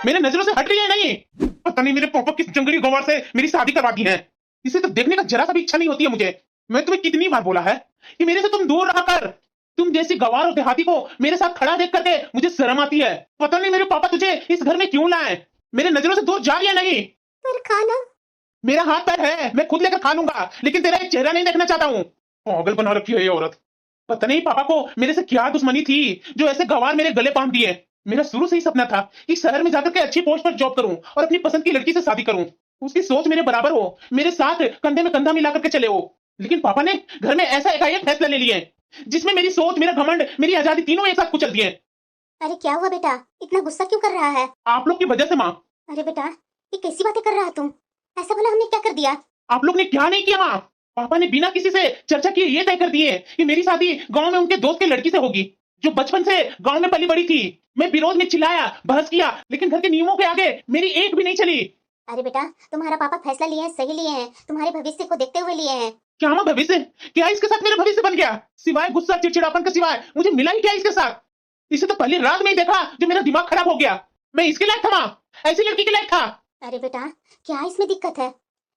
मेरे नजरों से हट रही है नहीं। पता नहीं मेरे पापा किस जंगली गंवार से मेरी शादी करवा दी है। इसे तो देखने का जरा सा भी इच्छा नहीं होती है मुझे। मैं तुम्हें कितनी बार बोला है कि मेरे से तुम दूर रहा कर। तुम जैसी गंवार और देहाती को मेरे साथ खड़ा देख करके मुझे शर्म आती है। पता नहीं मेरे पापा तुझे इस घर में क्यों लाए। मेरे नजरों से दूर जा रही है नहीं। पर खाना मेरा हाथ पैर है, मैं खुद लेकर खा लूंगा, लेकिन तेरा एक चेहरा नहीं देखना चाहता हूँ। पागल बना रखी है ये औरत। पता नहीं पापा को मेरे से क्या दुश्मनी थी जो ऐसे गंवार मेरे गले बांध दिए। मेरा शुरू से ही सपना था कि शहर में जाकर के अच्छी पोस्ट पर जॉब करूं और अपनी पसंद की लड़की से शादी करूं। उसकी सोच मेरे बराबर हो, मेरे साथ कंधे में कंधा मिला करके चले हो। लेकिन पापा ने घर में ऐसा एकाएक फैसला ले लिया जिसमें मेरी सोच, मेरा घमंड, मेरी आजादी तीनों एक साथ कुचल दिए। अरे क्या हुआ बेटा, इतना गुस्सा क्यों कर रहा है? आप लोग की वजह से माँ। अरे बेटा ये कैसी बातें कर रहा है तुम? ऐसा भला हमने क्या कर दिया? आप लोग ने क्या नहीं किया माँ। पापा ने बिना किसी से चर्चा किए ये तय कर दिए कि मेरी शादी गांव में उनके दोस्त की लड़की से होगी जो बचपन से गांव में पली बड़ी थी। मैं विरोध में चिल्लाया, बहस किया, लेकिन घर के नियमों के आगे मेरी एक भी नहीं चली। अरे बेटा तुम्हारा पापा फैसला लिए हैं, सही लिए हैं, तुम्हारे भविष्य को देखते हुए लिए हैं। क्या माँ भविष्य? क्या इसके साथ मेरा भविष्य बन गया? सिवाय गुस्सा चिड़चिड़ापन के सिवाय मुझे मिला ही क्या इसके साथ? इसे तो पहली रात में ही देखा जो मेरा दिमाग खराब हो गया। मैं इसके लायक था माँ, ऐसी लड़की के लायक था। अरे बेटा क्या इसमें दिक्कत है,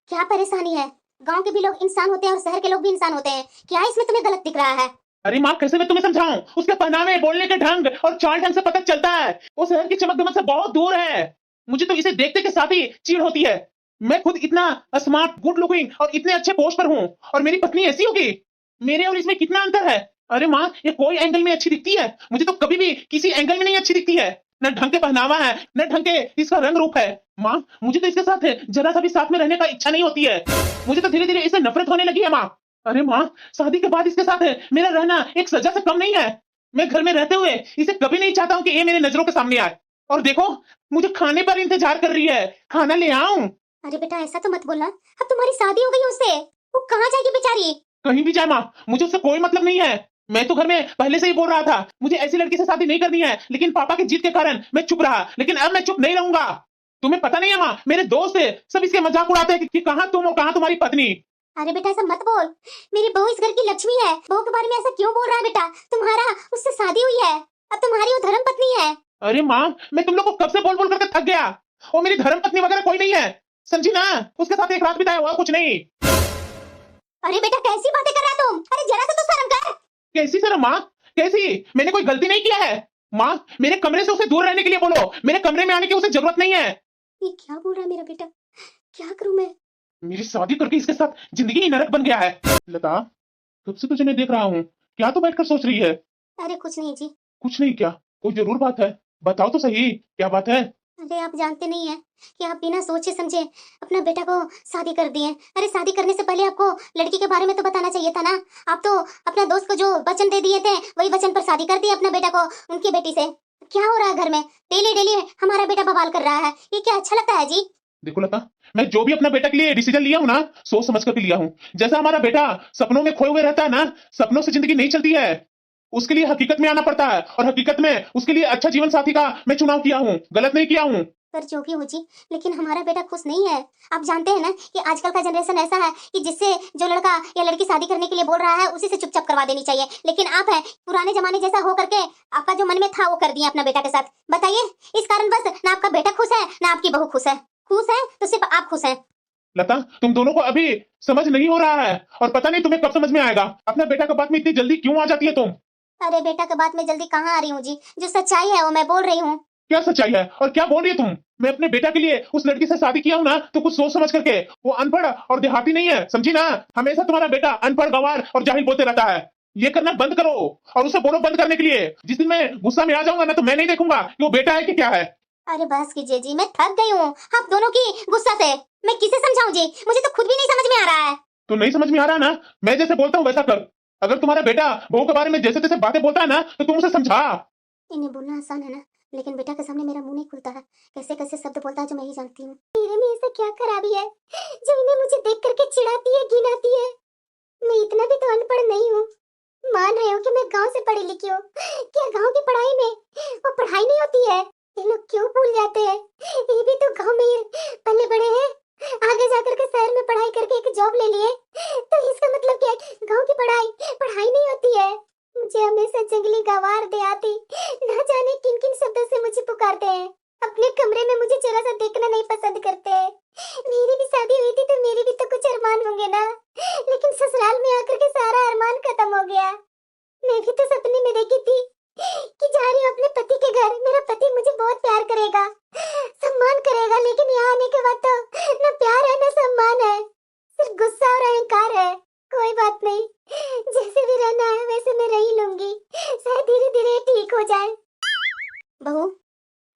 क्या परेशानी है? गांव के भी लोग इंसान होते हैं और शहर के लोग भी इंसान होते हैं, क्या इसमें तुम्हें गलत दिख रहा है? अरे माँ कैसे मैं तुम्हें समझाऊं? उसके पहनावे, बोलने के ढंग और चाल ढंग से पता चलता है वो शहर की चमक दमक से बहुत दूर है। मुझे तो इसे देखते के साथ ही चिढ़ होती है। मैं खुद इतना स्मार्ट, गुड लुकिंग और इतने अच्छे पोस्ट पर हूँ और मेरी पत्नी ऐसी होगी? मेरे और इसमें कितना अंतर है। अरे माँ ये कोई एंगल में अच्छी दिखती है, मुझे तो कभी भी किसी एंगल में नहीं अच्छी दिखती है। न ढंग के पहनावा है, न ढंग के इसका रंग रूप है। माँ मुझे तो इसके साथ जरा सा भी साथ में रहने का इच्छा नहीं होती है। मुझे तो धीरे धीरे इससे नफरत होने लगी है माँ। अरे माँ शादी के बाद इसके साथ मेरा रहना एक सजा से कम नहीं है। मैं घर में रहते हुए इसे कभी नहीं चाहता हूँ कि ये मेरे नजरों के सामने आए। और देखो मुझे खाने पर इंतजार कर रही है, खाना ले आऊं? अरे बेटा ऐसा तो मत बोलना, अब तुम्हारी शादी हो गई उससे, वो कहाँ जाएगी बेचारी? कहीं भी जाए माँ, मुझे उससे कोई मतलब नहीं है। मैं तो घर में पहले से ही बोल रहा था मुझे ऐसी लड़की से शादी नहीं करनी है, लेकिन पापा की जिद के कारण मैं चुप रहा। लेकिन अब मैं चुप नहीं रहूंगा। तुम्हें पता नहीं है माँ, मेरे दोस्त सब इसके मजाक उड़ाते हैं कि कहाँ तुम और कहाँ तुम्हारी पत्नी। अरे बेटा ऐसा मत बोल, मेरी बहू इस घर की लक्ष्मी है। बहू के बारे में ऐसा क्यों बोल रहा है बेटा? तुम्हारा उससे शादी हुई है, अब तुम्हारी वो धर्म पत्नी है। अरे माँ मैं तुम लोग को कब से बोल बोल करके थक गया। वो मेरी धर्म पत्नी वगैरह कोई नहीं है, समझी ना? उसके साथ एक रात बिताया हुआ कुछ नहीं। अरे बेटा कैसी बातें कर रहा है तुम? अरे जरा सा तो शर्म कर। कैसी शर्म माँ, कैसी? मैंने कोई गलती नहीं किया है। माँ मेरे कमरे से उसे दूर रहने के लिए बोलो, मेरे कमरे में आने की उसे जरूरत नहीं है। ये क्या बोल रहा है मेरा बेटा, क्या करूं मैं? मेरी शादी करके इसके साथ जिंदगी ही नरक बन गया है। लता कब से तुझे मैं देख रहा हूँ, क्या तू बैठकर सोच रही है? अरे कुछ नहीं जी। कुछ नहीं क्या? कोई जरूर बात है, बताओ तो सही क्या बात है? अरे आप जानते नहीं हैं कि आप बिना सोचे समझे अपना बेटा को शादी कर दिए। अरे शादी करने से पहले आपको लड़की के बारे में तो बताना चाहिए था ना। आप तो अपना दोस्त को जो वचन दे दिए थे वही वचन पर शादी कर दी अपना बेटा को उनकी बेटी से। क्या हो रहा है घर में? डेली डेली हमारा बेटा बवाल कर रहा है, ये क्या अच्छा लगता है जी? देखो लता, मैं जो भी अपना बेटा के लिए डिसीजन लिया हूँ ना, सोच समझ करके लिया हूँ। जैसा हमारा बेटा सपनों में खोए हुए रहता है ना, सपनों से जिंदगी नहीं चलती है, उसके लिए हकीकत में आना पड़ता है। और हकीकत में उसके लिए अच्छा जीवन साथी का मैं चुनाव किया हूँ, गलत नहीं किया हूँ। पर जो भी हो जी, लेकिन हमारा बेटा खुश नहीं है। आप जानते हैं ना कि आजकल का जनरेशन ऐसा है कि जिससे जो लड़का या लड़की शादी करने के लिए बोल रहा है उसी से चुपचाप करवा देनी चाहिए। लेकिन आप है पुराने जमाने जैसा हो करके आपका जो मन में था वो कर दिया अपना बेटा के साथ। बताइए इस कारण बस ना आपका बेटा खुश है ना आपकी बहू खुश है। खुश है तो सिर्फ आप खुश हैं। लता तुम दोनों को अभी समझ नहीं हो रहा है और पता नहीं तुम्हें कब समझ में आएगा। अपना बेटा के बात में इतनी जल्दी क्यों आ जाती है तुम? अरे बेटा के बात में जल्दी कहाँ आ रही हूँ जी, जो सच्चाई है वो मैं बोल रही हूँ। क्या सच्चाई है और क्या बोल रही है तुम? मैं अपने बेटा के लिए उस लड़की से शादी किया हूँ ना तो कुछ सोच समझ करके। वो अनपढ़ और देहाती नहीं है, समझी ना? हमेशा तुम्हारा बेटा अनपढ़, गंवार और जाहिल बोलते रहता है। ये करना बंद करो और उसे बोलो बंद करने के लिए। जिस दिन मैं गुस्सा में आ जाऊंगा ना तो मैं नहीं देखूंगा कि वो बेटा है कि क्या है। अरे बस कीजिए जी, मैं थक गई हूँ आप दोनों की गुस्सा से। मैं किसे समझाऊं जी, मुझे तो खुद भी नहीं समझ में आ रहा है। तो नहीं समझ में आ रहा ना, मैं जैसे बोलता हूँ वैसा कर। अगर तुम्हारा बेटा बहू के बारे में जैसे तैसे बातें बोलता है ना तो तुम उसे समझा। इन्हें बोलना आसान है ना, लेकिन बेटा के सामने मेरा मुंह नहीं खुलता है। कैसे कैसे शब्द बोलता है जो मैं ही जानती हूँ। मेरे में ऐसा क्या खराबी है जो इन्हें मुझे देख करके चिढ़ाती है, घिनाती है? मैं इतना भी तो अनपढ़ नहीं हूँ। मान रहे हो कि मैं गांव से पढ़ी लिखी हूँ, क्या गांव की पढ़ाई में वो पढ़ाई नहीं होती है? ये लोग क्यों भूल जाते हैं, ये भी तो गांव में ही पले बड़े हैं, आगे जाकर के शहर में पढ़ाई करके एक जॉब ले लिए। तो इसका मतलब क्या है, गांव की पढ़ाई नहीं होती है? मुझे हमेशा जंगली गंवार देहाती ना जाने किन किन शब्दों से मुझे पुकारते हैं। अपने कमरे में मुझे जरा सा देखना नहीं पसंद करते। मेरी भी शादी हुई थी तो मेरे भी तो कुछ अरमान होंगे ना, लेकिन ससुराल में आकर के सारा अरमान खत्म हो गया। मैं भी तो सपने में देखी थी कि जा रही हूँ अपने पति के घर, मेरा पति मुझे बहुत प्यार करेगा, सम्मान करेगा, लेकिन यहाँ आने के बाद तो न प्यार है न सम्मान है, सिर्फ गुस्सा और अहंकार है। कोई बात नहीं, जैसे भी रहना है वैसे मैं रह ही लूंगी, शायद धीरे धीरे ठीक हो जाए। बहू।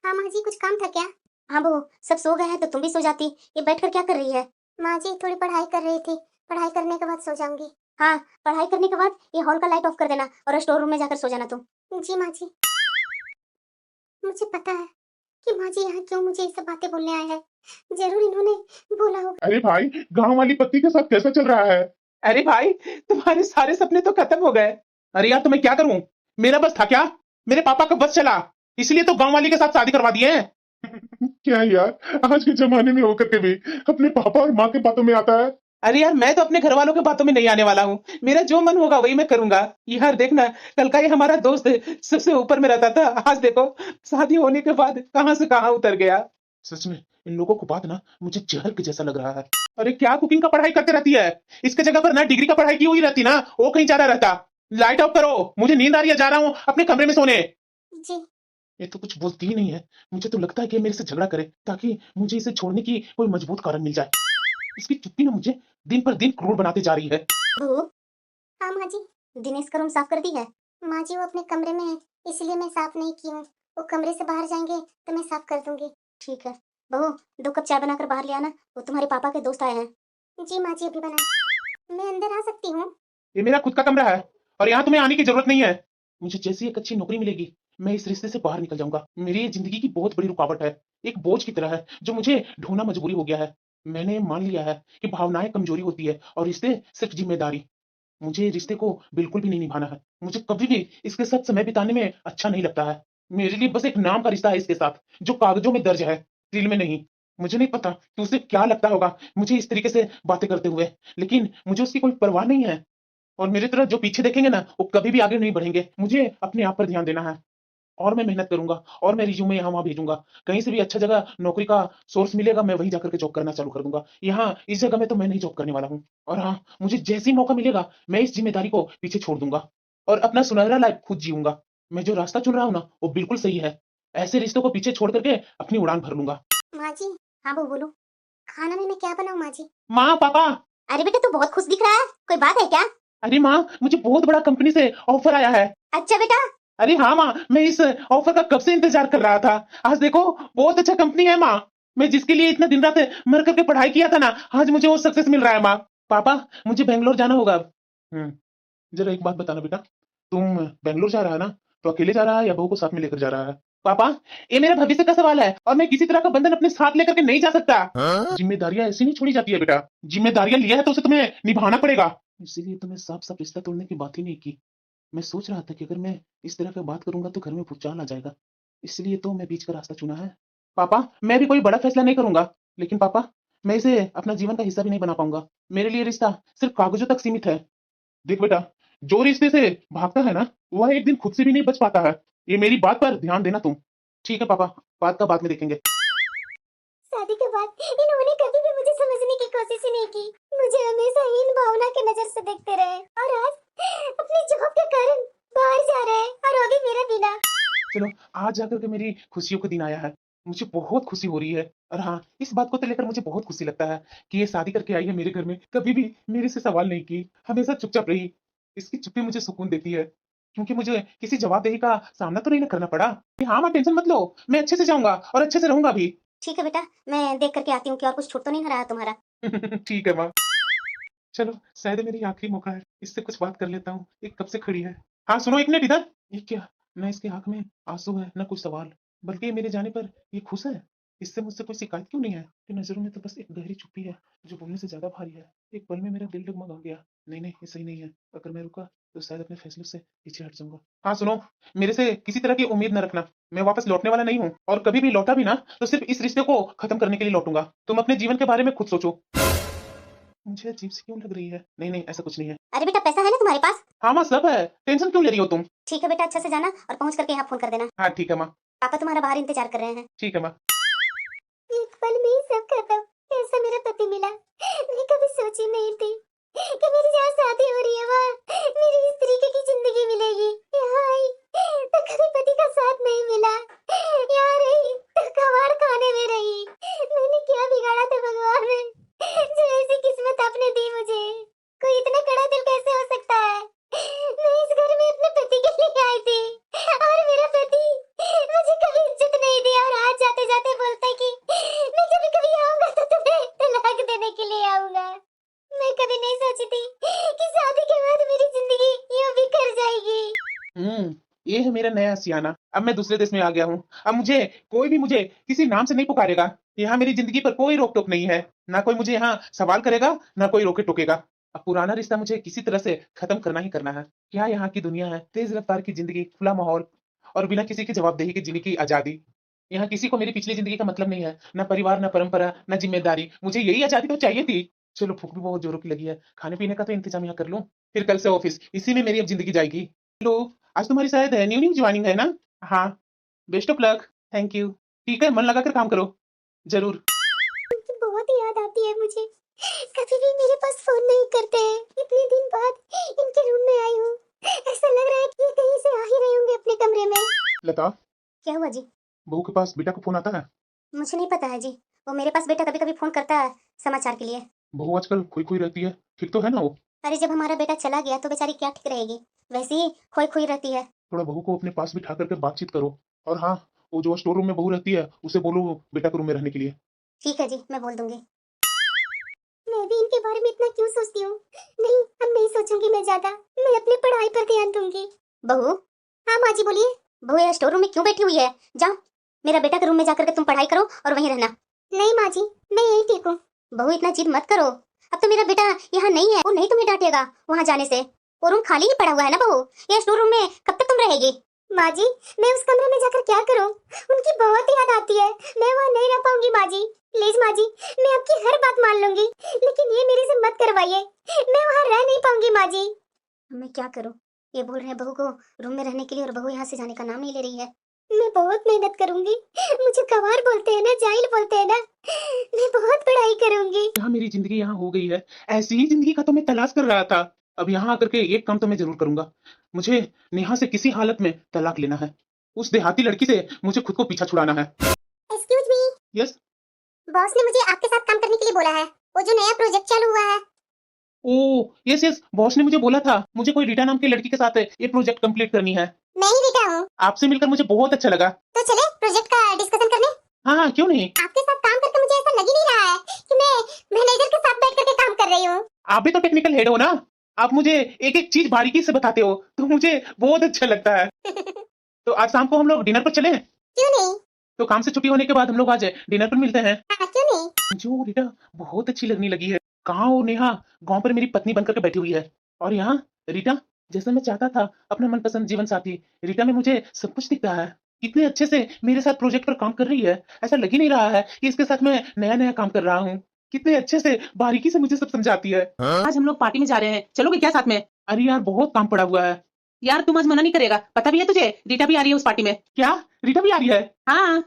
हाँ माँ जी, कुछ काम था क्या? हाँ बहू, सब सो गए हैं तो तुम भी सो जाती। ये बैठकर क्या कर रही है? माँ जी थोड़ी पढ़ाई कर रही थी, पढ़ाई करने के बाद सो जाऊंगी। हाँ, पढ़ाई करने के बाद ये हॉल का लाइट ऑफ कर देना और स्टोर रूम में जाकर सो जाना तुम। जी माँ जी। मुझे पता है कि माँ जी यहाँ क्यों मुझे ये सब बातें बोलने आए हैं, जरूर इन्होंने बोला होगा। अरे भाई, गांव वाली पत्नी के साथ कैसा चल रहा है? अरे भाई, तुम्हारे सारे सपने तो खत्म हो गए। अरे यार, तो मैं क्या करूं? मेरा बस था क्या? मेरे पापा का बस चला, इसलिए तो गांव वाली के साथ शादी करवा दिए हैं। क्या यार, आज के जमाने में होकर के भी अपने पापा और माँ के बातों में आता है। अरे यार, मैं तो अपने घर वालों के बातों में नहीं आने वाला हूँ। मेरा जो मन होगा वही मैं करूंगा। यार देखना, कल का ये हमारा दोस्त सबसे ऊपर में रहता था, आज देखो शादी होने के बाद कहां से कहां उतर गया। सच में इन लोगों को बात ना मुझे जहर के जैसा लग रहा है। अरे क्या कुकिंग का पढ़ाई करते रहती है? इसके जगह पर ना डिग्री का पढ़ाई की हुई रहती ना, वो कहीं जा रहा रहता। लाइट ऑफ करो, मुझे नींद आ रही है, जा रहा हूँ अपने कमरे में सोने। जी। ये तो कुछ बोलती ही नहीं है। मुझे तो लगता है कि ये मेरे से झगड़ा करे ताकि मुझे इसे छोड़ने की कोई मजबूत कारण मिल जाए। इसकी चुप्पी ना मुझे दिन पर दिन क्रूर बनाते जा रही है। बहू। हाँ माँ जी। दिनेश का रूम साफ कर दी है? माँ जी वो अपने कमरे में है, इसलिए मैं साफ नहीं की हूँ। वो कमरे से बाहर जाएंगे तो मैं साफ कर दूंगी। ठीक है बहू, 2 कप चाय बनाकर बाहर ले आना, वो तुम्हारे पापा के दोस्त आए हैं। जी माँ जी, अभी बना। मैं अंदर आ सकती हूँ? ये मेरा खुद का कमरा है और यहाँ तुम्हें आने की जरूरत नहीं है। मुझे जैसी एक अच्छी नौकरी मिलेगी मैं इस रिश्ते से बाहर निकल जाऊंगा। मेरी ये जिंदगी की बहुत बड़ी रुकावट है, एक बोझ की तरह है जो मुझे ढोना मजबूरी हो गया है। मैंने मान लिया है कि भावनाएं कमजोरी होती है और रिश्ते सिर्फ जिम्मेदारी। मुझे रिश्ते को बिल्कुल भी नहीं निभाना है। मुझे कभी भी इसके साथ समय बिताने में अच्छा नहीं लगता है। मेरे लिए बस एक नाम का रिश्ता है इसके साथ, जो कागजों में दर्ज है, दिल में नहीं। मुझे नहीं पता कि उसे क्या लगता होगा मुझे इस तरीके से बातें करते हुए, लेकिन मुझे उसकी कोई परवाह नहीं है। और मेरी तरह जो पीछे देखेंगे ना, वो कभी भी आगे नहीं बढ़ेंगे। मुझे अपने आप पर ध्यान देना है और मैं मेहनत करूंगा और मैं रिज्यूमे यहाँ वहाँ भेजूंगा। कहीं से भी अच्छा जगह नौकरी का सोर्स मिलेगा, मैं वहीं जाकर के जॉब करना चालू कर दूंगा। यहाँ इस जगह में तो मैं नहीं जॉब करने वाला हूँ। और हाँ, मुझे जैसे ही मौका मिलेगा मैं इस जिम्मेदारी को पीछे छोड़ दूंगा और अपना सुनहरा लाइफ खुद जीऊंगा। मैं जो रास्ता चुन रहा हूँ ना, वो बिल्कुल सही है। ऐसे रिश्तों को पीछे छोड़ करके अपनी उड़ान भर लूंगा। माँ जी। हाँ बहू बोलो, खाना में मैं क्या बनाऊँ माँ जी? माँ, पापा। अरे बेटा तू बहुत खुश दिख रहा है, कोई बात है क्या? अरे माँ, मुझे बहुत बड़ा कंपनी से ऑफर आया है। अच्छा बेटा। अरे हाँ माँ, मैं इस ऑफर का कब से इंतजार कर रहा था। आज देखो, बहुत अच्छा कंपनी है माँ। मैं जिसके लिए इतना दिन रात मर करके पढ़ाई किया था ना, आज मुझे वो सक्सेस मिल रहा है माँ। पापा, मुझे बेंगलोर जाना होगा अब। जरा एक बात बताना बेटा, तुम बेंगलोर जा रहा है ना, तो अकेले जा रहा है या बहू को साथ में लेकर जा रहा है? पापा, ये मेरा भविष्य का सवाल है और मैं किसी तरह का बंधन अपने साथ लेकर के नहीं जा सकता। जिम्मेदारियां ऐसी नहीं छोड़ी जाती है बेटा। जिम्मेदारियां लिया है तो उसे तुम्हें निभाना पड़ेगा। इसीलिए तो मैं साफ साफ रिश्ता तोड़ने की बात ही नहीं की। मैं सोच रहा था कि अगर मैं इस तरह की बात करूंगा तो घर में भूचाल आ जाएगा, इसलिए तो मैं बीच का रास्ता चुना है। पापा, मैं भी कोई बड़ा फैसला नहीं करूंगा, लेकिन पापा, मैं इसे अपना जीवन का हिस्सा भी नहीं बना पाऊंगा। मेरे लिए रिश्ता सिर्फ कागजों तक सीमित है। देख बेटा, जो रिश्ते से भागता है ना, वह एक दिन खुद से भी नहीं बच पाता है। ये मेरी बात पर ध्यान देना तुम। ठीक है पापा, बात का बाद में देखेंगे। शादी के बाद इन्होंने कभी भी मुझे समझने की कोशिश ही नहीं की, मुझे हमेशा हीन भावना की नजर से देखते रहे और आज अपनी जॉब के कारण बाहर जा रहे हैं और वो भी मेरे बिना। चलो, आज जाकर के मेरी खुशियों का दिन आया है। मुझे बहुत खुशी हो रही है। और हाँ, इस बात को तो लेकर मुझे बहुत खुशी लगता है कि ये शादी करके आई है मेरे घर में, कभी भी मेरे से सवाल नहीं की, हमेशा चुपचाप रही। इसकी चुप्पी मुझे सुकून देती है, क्योंकि मुझे किसी जवाबदेही का सामना तो नहीं ना करना पड़ा। हाँ माँ, टेंशन मत लो, मैं अच्छे से जाऊंगा और अच्छे से रहूंगा भी। ठीक है बेटा, मैं देख करके आती हूँ कि और कुछ छूट तो नहीं रहा तुम्हारा। ठीक है माँ। चलो, शायद ये मेरी आखिरी मौका है, इससे कुछ बात कर लेता हूँ। ये कब से खड़ी है। हाँ सुनो, एक मिनट इधर। ये क्या, न इसके आंख में आंसू है न कुछ सवाल, बल्कि ये मेरे जाने पर ये खुश है। इससे मुझसे कोई शिकायत क्यों नहीं है? कि नजरों में तो बस एक गहरी चुप्पी है जो बोलने से ज्यादा भारी है। एक पल में मेरा दिल डगमगा गया। नहीं नहीं, ये सही नहीं है। अगर मैं रुका तो शायद अपने फैसले से पीछे हट जाऊंगा। हाँ सुनो, मेरे से किसी तरह की उम्मीद न रखना। मैं वापस लौटने वाला नहीं हूँ, और कभी भी लौटा भी ना तो सिर्फ इस रिश्ते को खत्म करने के लिए लौटूंगा। तुम अपने जीवन के बारे में खुद सोचो। मुझे अजीब सी क्यों लग रही है? नहीं नहीं, ऐसा कुछ नहीं है। अरे बेटा पैसा है ना तुम्हारे पास? हाँ माँ, सब है। टेंशन क्यों ले रही हो तुम? ठीक है बेटा, अच्छा से जाना और पहुंच करके यहाँ फोन कर देना। हाँ ठीक है माँ। पापा तुम्हारा बाहर इंतजार कर रहे हैं। ठीक है माँ। सब खत्म। ऐसा मेरा पति मिला, मैं कभी सोची नहीं थी कि मेरी जहाँ शादी हो रही है वहाँ मेरी इस तरीके की जिंदगी मिलेगी। यहाँ आई तो कभी पति का साथ नहीं मिला, यहाँ रही तो कबाड़ खाने में रही। मैंने क्या बिगाड़ा था भगवान ने जो ऐसी किस्मत आपने दी मुझे? कोई इतना कड़ा दिल कैसे हो सकता है? मैं इस घर में अपने पति के लिए आई थी और मेरा पति मुझे कभी इज्जत नहीं दिया और आज जाते जाते बोलता है कि मैं जब कभी आऊंगा तो तुम्हें तलाक देने के लिए आऊंगा। मैं कभी नहीं सोची थी कि शादी के बाद मेरी जिंदगी यूं बिखर जाएगी। ये है मेरा नया सियाना। अब मैं दूसरे देश में आ गया हूँ। अब कोई भी मुझे किसी नाम से नहीं पुकारेगा। यहाँ मेरी जिंदगी पर कोई रोक टोक नहीं है। ना कोई मुझे यहाँ सवाल करेगा, ना कोई रोके टोकेगा। अब पुराना रिश्ता मुझे किसी तरह से खत्म करना ही करना है। क्या यहाँ की दुनिया है, तेज रफ्तार की जिंदगी, खुला माहौल और बिना किसी की जवाबदेही के जीने की आजादी। यहाँ किसी को मेरी पिछली जिंदगी का मतलब नहीं है, ना परिवार, ना परंपरा, ना जिम्मेदारी। मुझे यही आजादी तो चाहिए थी। चलो, भूख भी बहुत जोरों की लगी है, खाने पीने का तो इंतजाम यहाँ कर लूं। फिर कल से ऑफिस, इसी में मेरी अब जिंदगी जाएगी। हेलो, आज तुम्हारी शायद न्यू ज्वाइनिंग है ना? हाँ, best of luck. Thank you. ठीक है, मन लगाकर काम करो। जरूर। इनकी बहुत याद आती है मुझे। कभी भी मेरे पास फोन नहीं करते हैं। इतने दिन बाद इनके रूम में आई हूँ, ऐसा लग रहा है कि ये कहीं से आ ही रहे होंगे अपने कमरे में। लता, क्या हुआ जी? बहू के पास बेटा को फोन आता है? मुझे नहीं पता है जी। वो मेरे पास बेटा कभी कभी फोन करता है समाचार के लिए। बहू आजकल खोई खोई रहती है, ठीक तो है ना वो? अरे जब हमारा बेटा चला गया तो बेचारी क्या ठीक रहेगी, वैसे ही खोई खोई रहती है। थोड़ा बहू को अपने पास बिठा करके बातचीत करो। और हाँ, वो जो स्टोर रूम में बहू रहती है उसे बोलो बेटा के रूम में रहने के लिए। ठीक है जी, मैं बोल दूंगी। मैं भी इनके बारे में इतना क्यों सोचती हूँ? नहीं, अब नहीं सोचूंगी मैं ज्यादा। मैं अपनी पढ़ाई पर ध्यान दूंगी। बहू। हाँ माँ जी बोलिए। बहू ये स्टोर रूम में क्यों बैठी हुई है? जाओ मेरा बेटा के रूम में जाकर के तुम पढ़ाई करो और वहीं रहना। नहीं माँ जी, मैं यही ठीक हूँ। बहू इतना जिद मत करो, अब तो मेरा बेटा यहाँ नहीं है, वो नहीं तुम्हें डांटेगा वहाँ जाने से। वो रूम खाली ही पड़ा हुआ है ना बहू, ये स्टोर रूम में कब तक तुम रहेगी? माँ जी, मैं उस कमरे में जाकर क्या करूँ? उनकी बहुत याद आती है, मैं वहाँ नहीं रह पाऊंगी माँ जी। प्लीज माँ जी, मैं आपकी हर बात मान लूंगी, लेकिन ये मेरे से मत करवाइए। मैं वहाँ रह नहीं पाऊंगी माँ जी। मैं क्या करूँ? ये बोल रहे हैं बहू को रूम में रहने के लिए और बहू यहाँ से जाने का नाम नहीं ले रही है। मैं बहुत मेहनत करूंगी। मुझे गंवार बोलते हैं ना, जाहिल बोलते हैं ना। मैं बहुत पढ़ाई करूंगी। यहाँ मेरी जिंदगी यहाँ हो गई है। ऐसी ही जिंदगी का तो मैं तलाश कर रहा था। अब यहाँ आकर के एक काम तो मैं जरूर करूंगा। मुझे नेहा से किसी हालत में तलाक लेना है। उस देहाती लड़की से मुझे खुद को पीछा छुड़ाना है। Excuse me. यस। बॉस ने मुझे आपके साथ काम करने के लिए बोला है, वो जो नया प्रोजेक्ट चालू हुआ है। ओ यस यस, बॉस ने मुझे बोला था मुझे कोई रीटा नाम की लड़की के साथ ये प्रोजेक्ट कंप्लीट करनी है। मैं ही रीटा हूँ। आपसे मिलकर मुझे बहुत अच्छा लगा। तो चले प्रोजेक्ट का डिस्कशन करने। हाँ हाँ, क्यों नहीं। आपके साथ काम करके मुझे ऐसा लग ही नहीं रहा है कि मैं मैनेजर के साथ बैठ करके काम कर रही हूँ। आप भी तो टेक्निकल हेड हो ना, आप मुझे एक एक चीज बारीकी से बताते हो तो मुझे बहुत अच्छा लगता है। तो आज शाम को हम लोग डिनर पर चलें? क्यों नहीं? तो काम से छुट्टी होने के बाद हम लोग आज डिनर पर मिलते हैं। हाँ क्यों नहीं? जो रीटा बहुत अच्छी लगने लगी है। कहाँ वो नेहा गांव पर मेरी पत्नी बनकर के बैठी हुई है, और यहाँ रीटा जैसा मैं चाहता था अपना मनपसंद जीवन साथी। रीटा में मुझे सब कुछ दिख रहा है। कितने अच्छे से मेरे साथ प्रोजेक्ट पर काम कर रही है। ऐसा लग ही नहीं रहा है कि इसके साथ मैं नया नया काम कर रहा हूँ। कितने अच्छे से बारीकी से मुझे सब समझाती है। आज हम लोग पार्टी में जा रहे हैं, चलोगे क्या साथ में? अरे यार, बहुत काम पड़ा हुआ है। यार तुम आज मना नहीं करेगा, पता भी है तुझे रीटा भी आ रही है उस पार्टी में। क्या रीटा भी आ रही है? हाँ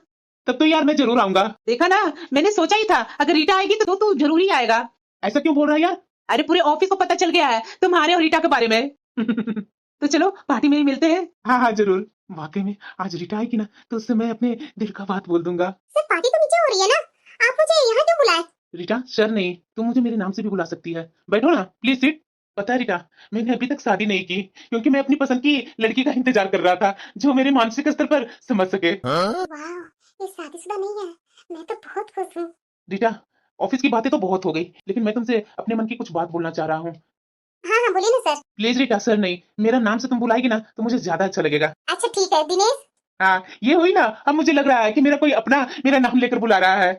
तब तो यार मैं जरूर आऊंगा। देखा ना, मैंने सोचा ही था अगर रीटा आएगी तो तू जरूर ही आएगा। ऐसा क्यों बोल रहा है यार? अरे पूरे ऑफिस को पता चल गया है तुम्हारे और रीटा के बारे में। तो चलो पार्टी में ही मिलते हैं। हाँ हाँ जरूर। वाकई में आज रीटा आएगी ना तो उससे मैं अपने दिल का बात बोल दूंगा। सर पार्टी तो नीचे हो रही है ना, आप मुझे यहाँ क्यों बुलाए? रीटा सर नहीं, तुम मुझे मेरे नाम से भी बुला सकती है। बैठो ना प्लीज सिट। पता है रीटा, मैंने अभी तक शादी नहीं की क्योंकि मैं अपनी पसंद की लड़की का इंतजार कर रहा था जो मेरे मानसिक स्तर पर समझ सके। वाह, ये शादीशुदा नहीं है, मैं तो बहुत खुश हूँ। रीटा, ऑफिस की बातें तो बहुत हो गई, लेकिन मैं तुमसे अपने मन की कुछ बात बोलना चाह रहा हूँ। हाँ हाँ बोलिए ना सर। प्लीज रीटा, सर नहीं, मेरा नाम से तुम बुलाएगी ना तो मुझे ज्यादा अच्छा लगेगा। अच्छा ठीक है दिनेश। हाँ ये हुई ना, अब मुझे लग रहा है कि मेरा कोई अपना मेरा नाम लेकर बुला रहा है।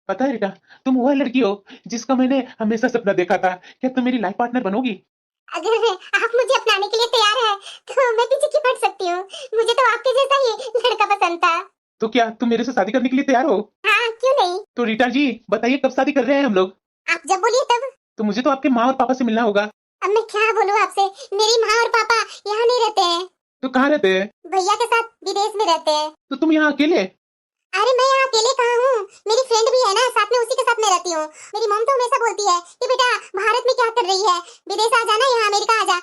पता है रीटा, तुम वह लड़की हो जिसका मैंने हमेशा सपना देखा था। क्या तुम मेरी लाइफ पार्टनर बनोगी? अगर आप मुझे अपनाने के लिए तैयार है तो मैं पीछे क्यों हट सकती हूँ। मुझे तो आपके जैसा ही लड़का पसंद था। तो क्या तुम मेरे से शादी करने के लिए तैयार हो? हाँ क्यों नहीं। तो रीटा जी बताइए, कब शादी कर रहे हैं हम लोग? आप जब बोलिए तब। तो मुझे तो आपके माँ और पापा से मिलना होगा। अब मैं क्या बोलूँ आपसे, मेरी माँ और पापा यहाँ नहीं रहते हैं, तो कहाँ रहते हैं? भैया के साथ विदेश में रहते हैं। तो तुम यहाँ अकेले? अरे मैं यहाँ अकेले कहाँ हूँ, मेरी फ्रेंड भी है हूँ। मेरी मॉम तो हमेशा बोलती है कि बेटा भारत में क्या कर रही है, विदेश आ जाना, यहाँ अमेरिका आ जा,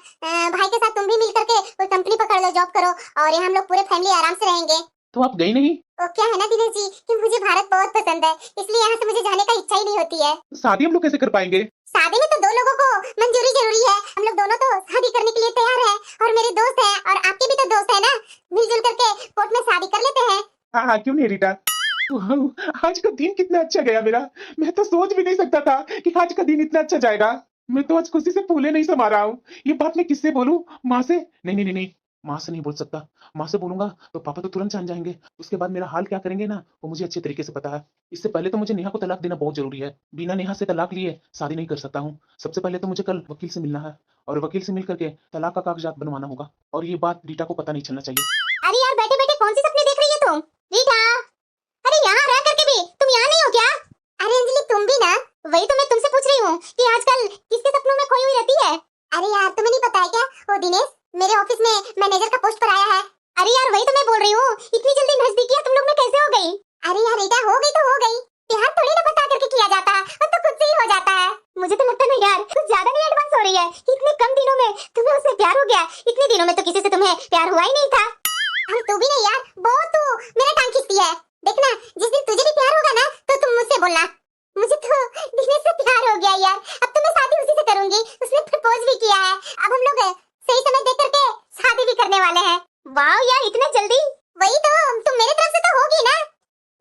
भाई के साथ तुम भी मिल करके कोई कंपनी पकड़ लो, जॉब करो और यहाँ हम लोग पूरे फैमिली आराम से रहेंगे। तो आप गई नहीं? तो क्या है ना दिनेश जी कि मुझे भारत बहुत पसंद है, इसलिए यहाँ से मुझे जाने का इच्छा ही नहीं होती है। शादी हम लोग कैसे कर पाएंगे? शादी में तो दो लोगों को मंजूरी जरूरी है, हम लोग दोनों तो शादी करने के लिए तैयार हैं और मेरे दोस्त हैं और आपके भी तो दोस्त हैं ना, मिलजुल करके कोर्ट में शादी कर लेते हैं। हाँ, क्यों नहीं रीटा? वाह, आज का दिन कितना अच्छा गया मेरा। मैं तो सोच भी नहीं सकता था कि आज का दिन इतना अच्छा जाएगा। मैं तो आज खुशी से फूले नहीं समा रहा हूँ। ये बात मैं किससे बोलूं? माँ से? नहीं नहीं नहीं नहीं, माँ से नहीं बोल सकता। माँ से बोलूंगा तो पापा तो तुरंत जान जाएंगे। उसके बाद मेरा हाल क्या करेंगे ना, वो मुझे अच्छे तरीके से पता है। इससे पहले तो मुझे नेहा को तलाक देना बहुत जरूरी है। बिना नेहा से तलाक लिए शादी नहीं कर सकता हूँ। सबसे पहले तो मुझे कल वकील से मिलना है और वकील से मिल करके तलाक का कागजात बनवाना होगा और ये बात रीटा को पता नहीं चलना चाहिए। अरे यार बैठे बैठे कौन सी सपने देख रही है तुम रीटा? अरे यहाँ रह करके भी तुम यहाँ नहीं हो क्या? अरे अंजलि तुम भी ना, वही तो मैं तुमसे पूछ रही हूँ कि आजकल किसके सपनों में खोई हुई रहती है? अरे यार तुम्हें नहीं पता है क्या, वो दिनेश मेरे ऑफिस में मैनेजर का पोस्ट पर आया है। अरे यार वही तो मैं बोल रही हूँ, इतनी जल्दी नजदीकियां तुम लोग में कैसे हो गई? अरे यार रीटा हो गई तो हो गई, प्यार थोड़ी ना बता करके किया जाता है, वो तो खुद से ही हो जाता है। मुझे तो लगता है यार कुछ ज्यादा नहीं एडवांस हो रही है कि इतने कम दिनों में तुम्हें उससे प्यार हो गया। इतने दिनों में तो किसी से तुम्हें प्यार हुआ ही नहीं था। हम तू भी नहीं यार, बहुत तू मेरा टांग खींचती है। देखना जिस दिन तुझे भी प्यार होगा ना तो तुम मुझसे बोलना। मुझे तो दिनेश से प्यार हो गया यार, अब तो मैं शादी उसी से करूंगी, उसने प्रपोज भी किया है। अब हम लोग सही समय देख करके शादी भी करने वाले हैं। वाह यार इतना जल्दी? वही तो, तुम मेरी तरफ से तो होगी ना?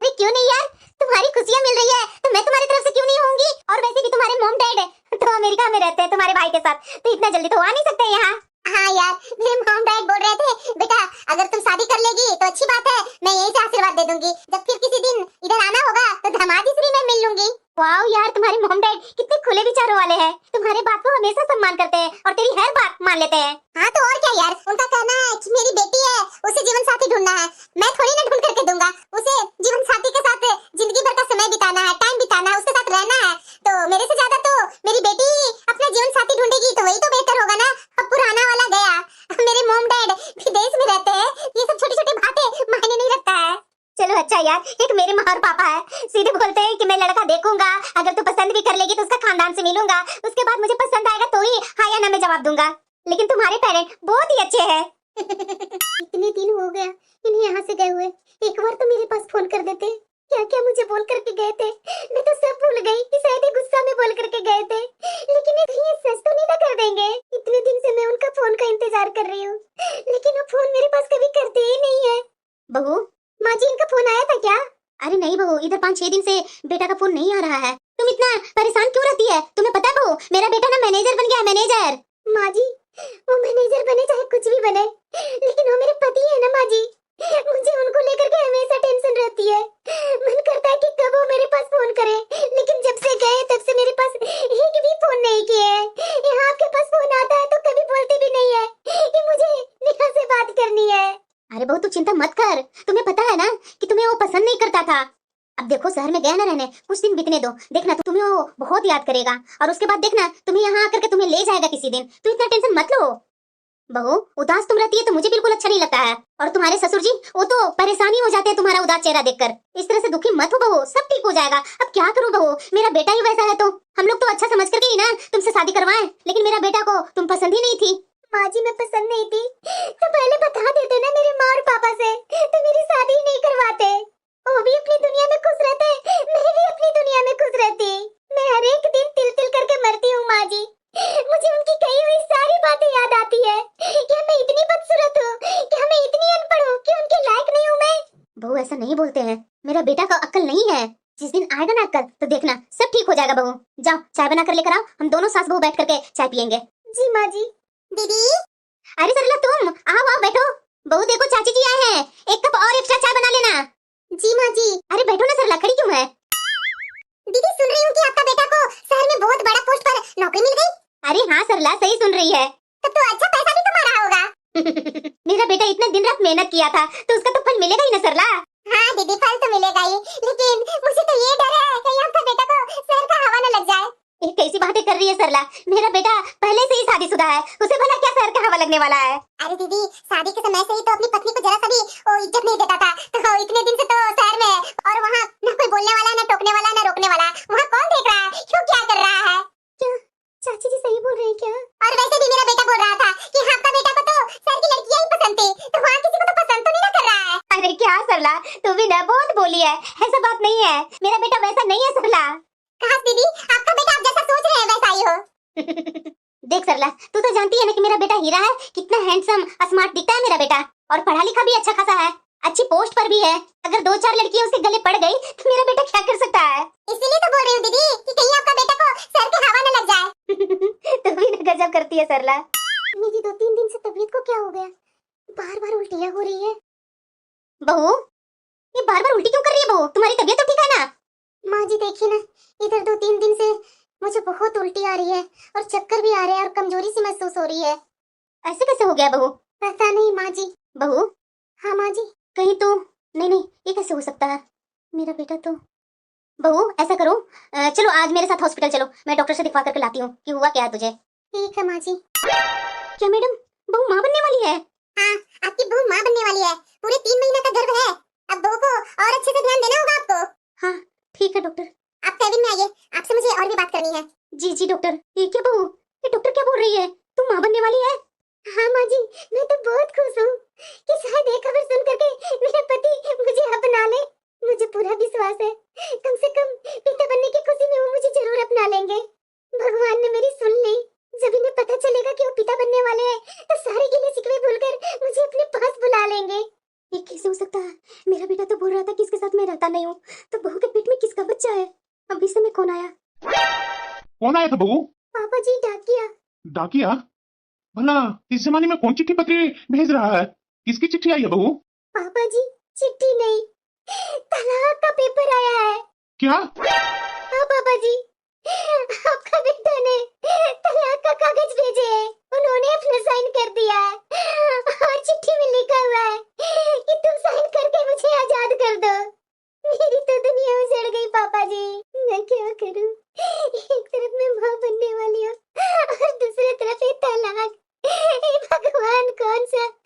अरे क्यों नहीं यार, तुम्हारी खुशियां मिल रही है तो मैं तुम्हारी तरफ से क्यों नहीं होंगी? और वैसे भी तुम्हारे मॉम डैड तो अमेरिका में रहते हैं तुम्हारे भाई के साथ, तो इतना जल्दी तो आ नहीं सकते यहाँ। हाँ यार मेरे मॉम डैड बोल रहे थे बेटा अगर तुम शादी कर लेगी तो अच्छी बात है, मैं यही से आशीर्वाद दे दूंगी, जब फिर किसी दिन इधर आना होगा तो धमादी श्री में मिल लूंगी। वाह यार तुम्हारे मॉम डैड कितने खुले विचारों वाले हैं, तुम्हारे बात को हमेशा सम्मान करते हैं और तेरी हर बात मान लेते हैं। हाँ तो और क्या यार, उनका कहना है कि मेरी बेटी है उसे जीवन साथी ढूंढना है, मैं थोड़ी ना ढूंढ करके दूंगा, उसे जीवन साथी के साथ जिंदगी भर का समय बिताना है, टाइम बिताना है, उसके साथ रहना है। तो मेरे से ज्यादा तो मेरी बेटी ही अपना जीवन साथी ढूंढेगी तो वही तो बेहतर होगा ना। अब पुराना वाला गया, मेरे मॉम डैड विदेश में रहते हैं, ये सब छोटी छोटी बातें मायने नहीं रखता है। चलो अच्छा यार, एक मेरे माँ और पापा है, सीधे बोलते हैं कि मैं लड़का देखूंगा, अगर तू पसंद भी कर लेगी तो उसका खानदान से मिलूंगा, उसके बाद मुझे पसंद आएगा तो ही हाँ या ना मैं जवाब दूंगा। लेकिन तुम्हारे पेरेंट बहुत ही अच्छे हैं। इतने दिन हो गया इन्हें यहाँ से गए हुए, एक बार तो मेरे पास फोन कर देते। क्या क्या मुझे बोल करके गए थे, मैं तो सब भूल गई कि शायद ये गुस्सा में बोल करके गए थे, लेकिन ये सच तो नहीं ना कर देंगे? इतने दिन से मैं उनका फोन का इंतजार कर रही हूँ, लेकिन वो फोन मेरे पास कभी करते ही नहीं है। बहू, माँ जी इनका फोन आया था क्या? अरे नहीं बहू, इधर 5-6 दिन से बेटा का फोन नहीं आ रहा है। तुम इतना परेशान क्यों रहती है? तुम्हें पता है बहू, मेरा बेटा ना मैनेजर बन गया है, मैनेजर। माँ जी वो मैनेजर बने चाहे कुछ भी बने, लेकिन वो मेरे पति है ना माँ जी, मुझे उनको लेकर के हमेशा टेंशन रहती है। मन करता है कि कब वो मेरे पास फोन करे, लेकिन जब से गए तब से मेरे पास एक भी फोन नहीं किए। यहाँ आपके पास फोन आता है तो कभी बोलते भी नहीं है कि मुझे नेहा से बात करनी है। अरे बहू तू चिंता मत कर, तुम्हें पता है ना कि तुम्हें वो पसंद नहीं करता था। अब देखो शहर में गया ना रहने, कुछ दिन बीतने दो, देखना तो तुम्हें वो बहुत याद करेगा और उसके बाद देखना तुम्हें यहाँ आकर के तुम्हें ले जाएगा किसी दिन। तू इतना टेंशन मत लो। बहू उदास तुम रहती है तो मुझे बिल्कुल अच्छा नहीं लगता है, और तुम्हारे ससुर जी वो तो परेशानी हो जाते हैं तुम्हारा उदास चेहरा देखकर। इस तरह से दुखी मत हो बहू, सब ठीक हो जाएगा। अब क्या करूं बहू, मेरा बेटा ही वैसा है, तो हम लोग तो अच्छा समझ करके ही ना तुमसे शादी करवाएं, लेकिन मेरा बेटा को तुम पसंद ही नहीं थी। माँ जी मैं पसंद नहीं थी तो पहले बता देते ना मेरे माँ और पापा से, तो मेरी शादी ही नहीं करवाते। वो भी अपनी दुनिया में खुश रहते, मैं भी अपनी दुनिया में खुश रहती। मैं हर एक दिन तिल तिल करके मरती हूँ माँ जी, मुझे उनकी कही हुई सारी बातें याद आती है। क्या मैं इतनी बदसूरत हूँ, क्या मैं इतनी अनपढ़ हूँ कि उनके लायक नहीं हूँ मैं? बहू ऐसा नहीं बोलते हैं, मेरा बेटा का अक्ल नहीं है, जिस दिन आएगा ना अक्ल तो देखना सब ठीक हो जाएगा। बहू जाओ चाय बना कर लेकर आओ, हम दोनों सास बहू बैठ करके चाय पियेंगे। जी माँ जी। दीदी अरे सरला तुम आओ आओ बैठो। बहू देखो चाची जी आए हैं, एक कप और एक्स्ट्रा चाय बना लेना। जी माँ जी। अरे बैठो ना सरला, खड़ी क्यों है? दीदी सुन रही हूँ कि आपका बेटा को शहर में बहुत बड़ा पोस्ट पर नौकरी मिल गई। अरे हाँ सरला सही सुन रही है। तब तो अच्छा पैसा भी कमा रहा होगा। मेरा बेटा इतना दिन रात मेहनत किया था तो उसका तो फल मिलेगा ही ना सरला। हाँ दीदी फल तो मिलेगा ही, लेकिन मुझे तो ये डर है कहीं आपका बेटा को शहर का हवा न लग जाए। ये कैसी बातें कर रही है सरला, मेरा बेटा पहले से ही शादीशुदा है, उसे भला क्या शहर का हवा लगने वाला है? अरे दीदी शादी के समय से ही तो अपनी पत्नी को जरा सा भी इज्जत नहीं देता था, तो इतने दिन से तो शहर में और वहाँ न कोई बोलने वाला, न टोकने वाला, न रोकने वाला, वहाँ कौन देख रहा है वैसा बात नहीं है, मेरा बेटा वैसा नहीं है सरला। कहा दीदी, आपका बेटा आप जैसा सोच रहे हैं वैसा ही हो। देख सरला, तू तो जानती है ना कि मेरा बेटा हीरा है, कितना हैंडसम स्मार्ट दिखता है मेरा बेटा, और पढ़ा लिखा भी अच्छा खासा है, अच्छी पोस्ट पर भी है। अगर 2-4 लड़कियां उसके गले पड़ गई तो मेरा बेटा क्या कर सकता है। इसीलिए तो बोल रही हूँ दीदी कि कहीं आपका बेटा को सर के हवा न लग जाए। तू भी ना गजब करती है सरला। मेरी 2-3 दिन से तबीयत को क्या हो गया, बार बार उल्टियाँ हो रही है। बहू, ये बार बार उल्टी क्यों कर रही है बहू, तुम्हारी तबीयत तो ठीक है ना? माँ जी देखिए ना, इधर 2-3 दिन से मुझे बहुत उल्टी आ रही है और चक्कर भी आ रहे हैं और कमजोरी सी महसूस हो रही है। ऐसे कैसे हो गया बहू? पता नहीं माँ जी। बहू? हाँ माँ जी। कहीं तो नहीं, ये कैसे हो सकता है, मेरा बेटा तो। बहू ऐसा करो, चलो आज मेरे साथ हॉस्पिटल चलो, मैं डॉक्टर से दिखवा करके लाती हूँ कि हुआ क्या है तुझे। ठीक है माँ जी। क्या मैडम, बहू माँ बनने वाली है? हाँ, आपकी बहू माँ बनने वाली है, पूरे 3 महीने का गर्भ है। अब बहू को और अच्छे से ध्यान देना होगा आपको। हाँ ठीक है डॉक्टर। आप केबिन में आइए, आपसे मुझे और भी बात करनी है। जी डॉक्टर। ये क्या बहू, ये डॉक्टर क्या बोल रही है, तुम माँ बनने वाली है? हाँ माँ जी, मैं तो बहुत खुश हूँ कि शायद ये खबर सुन करके मेरा पति मुझे अपना ले। मुझे पूरा विश्वास है, कम से कम पिता बनने की खुशी में वो मुझे जरूर अपना लेंगे। भगवान ने मेरी सुन ली। जब इन्हें पता चलेगा कि वो पिता बनने वाले हैं तो सारे गिले शिकवे भूलकर मुझे अपने पास बुला लेंगे। ये कैसे हो सकता है, मेरा बेटा तो बोल रहा था कि इसके साथ मैं रहता नहीं हूँ, तो बहू के पेट में किसका बच्चा है? अभी समय कौन आया? कौन आया था बहू? पापा जी, डाकिया। डाकिया? भला इस जमाने में कौन चिट्ठी पत्री भेज रहा है? किसकी चिट्ठी आई है बहू? पापा जी, चिट्ठी नहीं, तलाक का पेपर आया है। क्या? हाँ पापा जी, आपका बेटा ने तलाक का कागज भेजे हैं, उन्होंने अपना साइन कर दिया है और चिट्ठी में लिखा हुआ है कि तुम साइन करके मुझे आजाद कर दो। मेरी तो दुनिया उजड़ गई पापा जी, मैं क्या करूं?